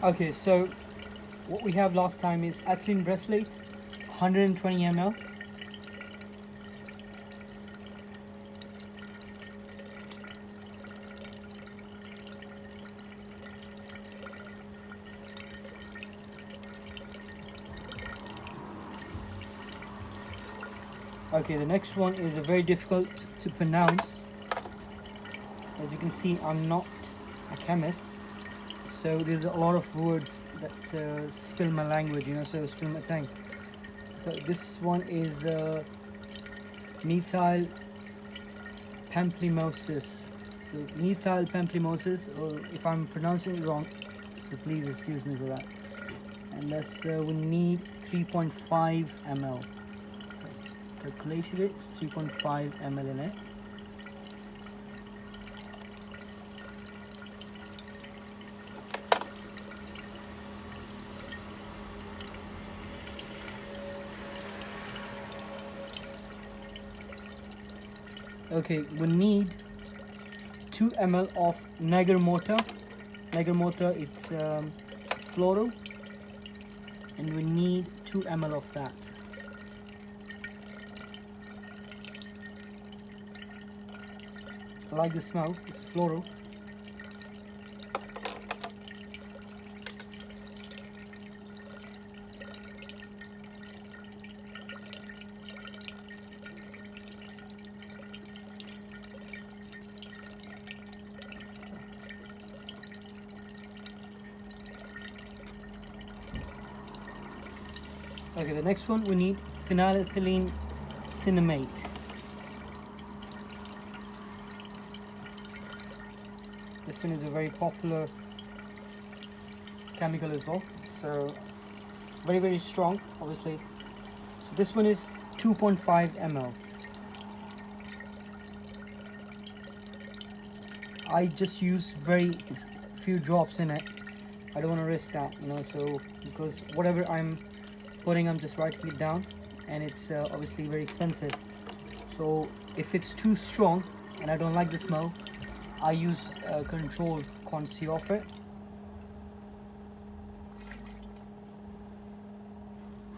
Okay, so what we have last time is ethylene bracelet, 120 ml. Okay, the next one is a very difficult to pronounce. As you can see, I'm not a chemist, so there's a lot of words that spill my language, so spill my tongue. So this one is methyl pamplemouses. So methyl pamplemouses, or if I'm pronouncing it wrong, so please excuse me for that. And that's we need 3.5 ml. So calculated it, it's 3.5 ml in it. Okay, we need 2 ml of Negermotor. Negermotor, it's floral, and we need 2 ml of that. I like the smell, it's floral. Okay, the next one we need phenylethylene cinnamate. This one is a very popular chemical as well, so very strong, obviously. So this one is 2.5 ml. I just use very few drops in it. I don't want to risk that, so because whatever I'm putting, I'm just writing it down, and it's obviously very expensive. So if it's too strong and I don't like the smell, I use a controlled quantity of it.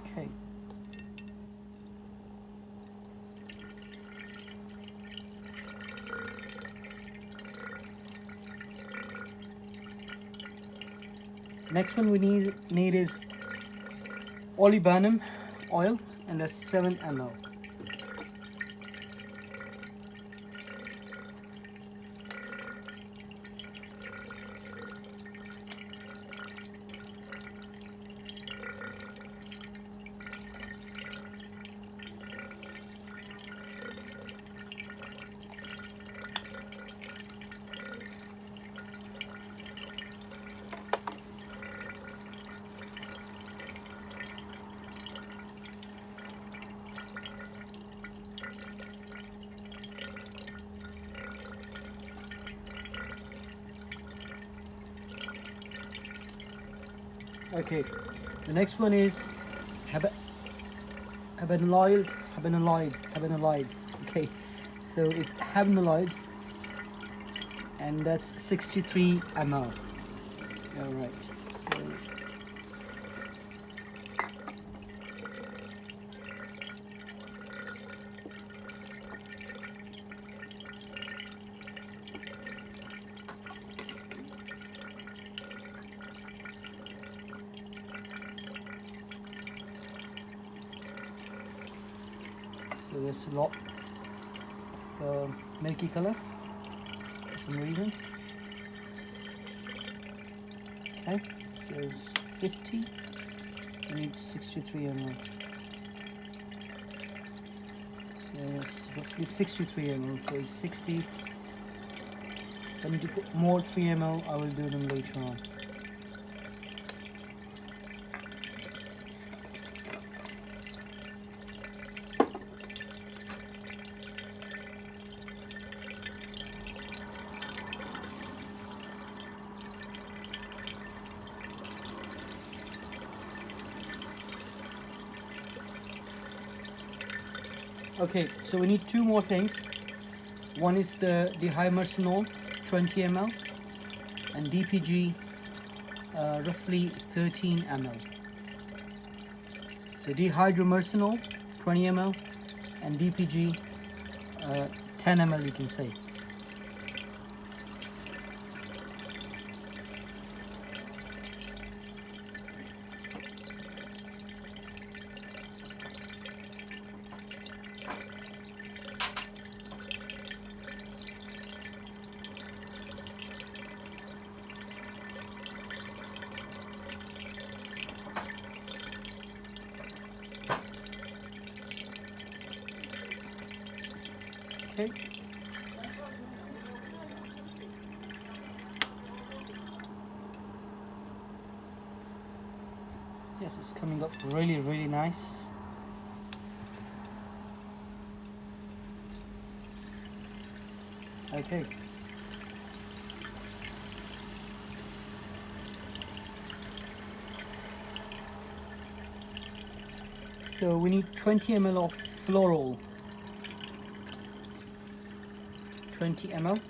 Okay. Next one we need is LABDANUM oil, and that's 7 ml. Okay, the next one is habanolide. Okay, so it's habanolide, and that's 63 ml. All right. So So there's a lot of milky color for some reason. Okay, so it's 50, I need 63 ml. So it's roughly 63 ml, so it's 60. If I need to put more 3 ml, I will do them later on. Okay, so we need 2 more things. One is the DIHYDROMERCENOL 20 ml, and DPG roughly 13 ml. So dihydromercenol 20 ml and DPG 10 ml, you can say. Okay. Yes, it's coming up really, really nice. Okay. So we need 20 ml of floral. 20 ml.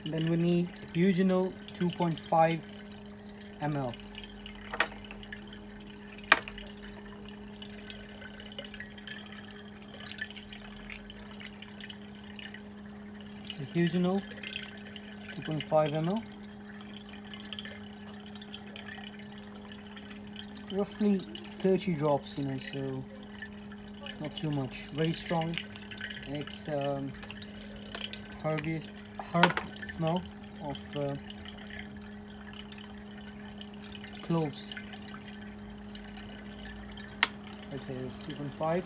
Then we need ETHNOL 2.5 ml. So ETHNOL 2.5 ml. Roughly 30 drops, so not too much. Very strong. It's herb smell of cloves. Okay, it's 2.5.